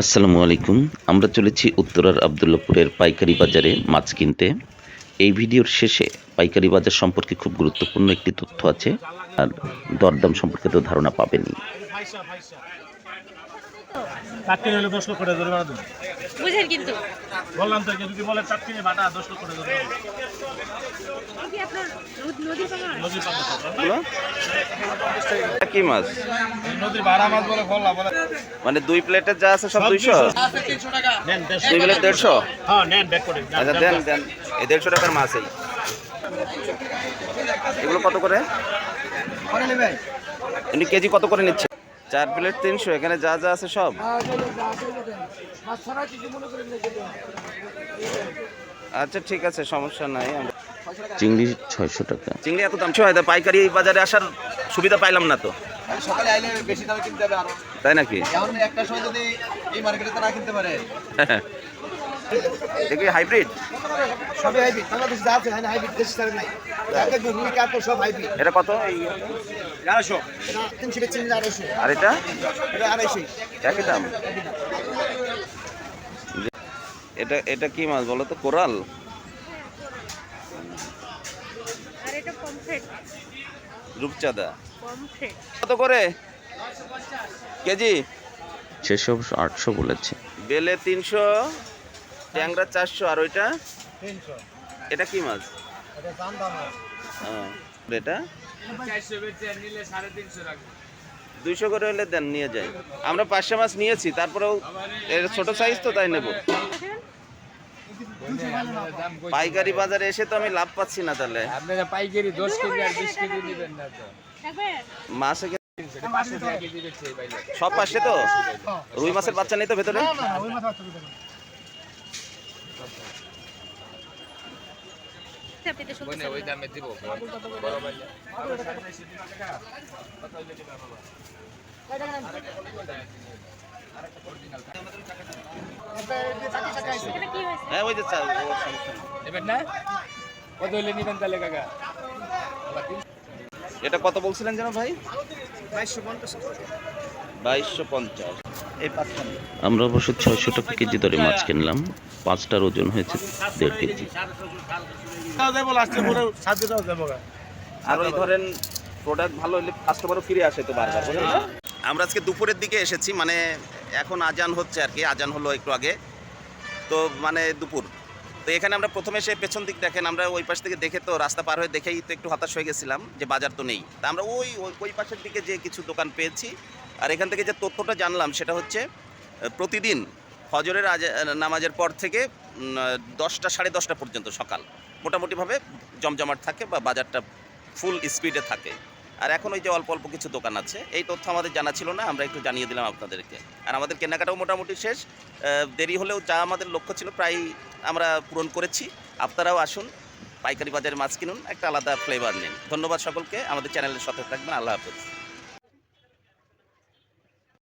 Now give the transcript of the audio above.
আসসালামু আলাইকুম। আমরা চলেছি উত্তরার আবদুল্লাপুরের পাইকারি বাজারে মাছ কিনতে। এই ভিডিওর শেষে পাইকারি বাজার সম্পর্কে খুব গুরুত্বপূর্ণ একটি তথ্য আছে, আর দরদাম সম্পর্কে তো ধারণা পাবেনই। চাটকিনি হলে 10 লক্ষ টাকা জরিমানা দেবো। বুঝেন কিন্তু বললাম তো যদি বলে চাটকিনি বাটা 10 লক্ষ টাকা জরিমানা। কি আপনার নদীর পাঙাশ? নদীর পাঙাশ। হলো? কি মাছ? নদীর ভাড়া মাছ বলে গল্লা বলে। মানে 2 প্লেটের যা আছে সব 200? নেন 2 প্লেট 150? হ্যাঁ নেন ব্যাক করে। আচ্ছা দেন এই 150 টাকার মাছ এই। এগুলো কত করে? এমনি কেজি কত করে নিচ্ছে? 4 প্লেট 300, এখানে যা যা আছে সব? আচ্ছা ঠিক আছে, সমস্যা নাই। চিংড়ি 600 টাকা। চিংড়ি এত দাম হয়? পাইকারি বাজারে আসার সুবিধা পাইলাম না তো। সকালে আইলে বেশি দামে কিনতে হবে আরো। তাই নাকি? এখন একটা সময় যদি এই মার্কেটে তো না কিনতে পারে। দেখি হাইব্রিড সবই হাইব্রিড। বাংলাদেশ যা আছে হাইব্রিড দেশি সার নাই। দেখো রুই কাতল সব হাইব্রিড। এটা কত? এই 1100 এটা 300 বেচে 250 আর এটা এটা 250 একই দাম। এটা কি মাছ বলো তো? কোরাল? আর এটা পমফ্রেট। রূপচাঁদা পমফ্রেট কত করে কেজি? 600-800 বলেছে। বেলে 300, ট্যাংরা 400, আর ওইটা 300 এটা কি মাছ? এটা চান্দা মাছ। এটা 400 বেচে নিলে 350 রাখবে। 200 করে হলে দেন, নিয়ে যাই। আমরা 500 মাছ নিয়েছি, তারপরেও এর ছোট সাইজ তো, তাই নেব। পাইকারি বাজারে এসে তো আমি লাভ পাচ্ছি না। তাহলে আপনারা পাইকারি 10 কেজি আর 20 কেজি নেবেন না তো। মাছ 500 টাকা কেজি বেচে বাইলে। সব পাশে তো? রুই মাছের বাচ্চা নেই তো ভেতরে? না না ওই মাথা তো দেবেন। আপনি ওই দামে দিব বড় বাইলে। এটা কি হয়েছে? হ্যাঁ ওই যে ওর সমস্যা নেই। নেবেন না? কত হইলে নেবেন তাহলে কাকা? এটা কত বলছিলেন যেন ভাই? 2250 এই পাঁচটা। আমরা অবশ্য 600 টাকা কেজি দরে মাছ কিনলাম। 5টার ওজন হয়েছে 1.5 কেজি। তাও দেবো লাস্টে পরে 7টাও দেবো। আর ওই ধরেন প্রোডাক্ট ভালো হলে কাস্টমারও ফিরে আসে তো বারবার, বুঝলেন না? আমরা আজকে দুপুরের দিকে এসেছি, মানে এখন আজান হচ্ছে আর কি। আজান হলো একটু আগে, তো মানে দুপুর। তো এখানে আমরা প্রথমে এসে পেছন দিক দেখেন, আমরা ওই পাশ থেকে দেখে তো রাস্তা পার হয়ে দেখেই তো একটু হতাশ হয়ে গেছিলাম যে বাজার তো নেই। তা আমরা ওই পাশের দিকে যে কিছু দোকান পেয়েছি, আর এখান থেকে যে তথ্যটা জানলাম সেটা হচ্ছে প্রতিদিন ফজরের নামাজের পর থেকে 10টা 10:30 পর্যন্ত সকাল মোটামুটিভাবে জমজমাট থাকে বা বাজারটা ফুল স্পিডে থাকে। আর এখন ওই যে অল্প অল্প কিছু দোকান আছে, এই তথ্য আমাদের জানা ছিল না, আমরা একটু জানিয়ে দিলাম আপনাদেরকে। আর আমাদের কেনাকাটাও মোটামুটি শেষ। দেরি হলেও যা আমাদের লক্ষ্য ছিল প্রায় আমরা পূরণ করেছি। আপনারাও আসুন, পাইকারি বাজারে মাছ কিনুন, একটা আলাদা ফ্লেভার নিন। ধন্যবাদ সকলকে, আমাদের চ্যানেলের সাথে থাকবেন। আল্লাহ হাফেজ।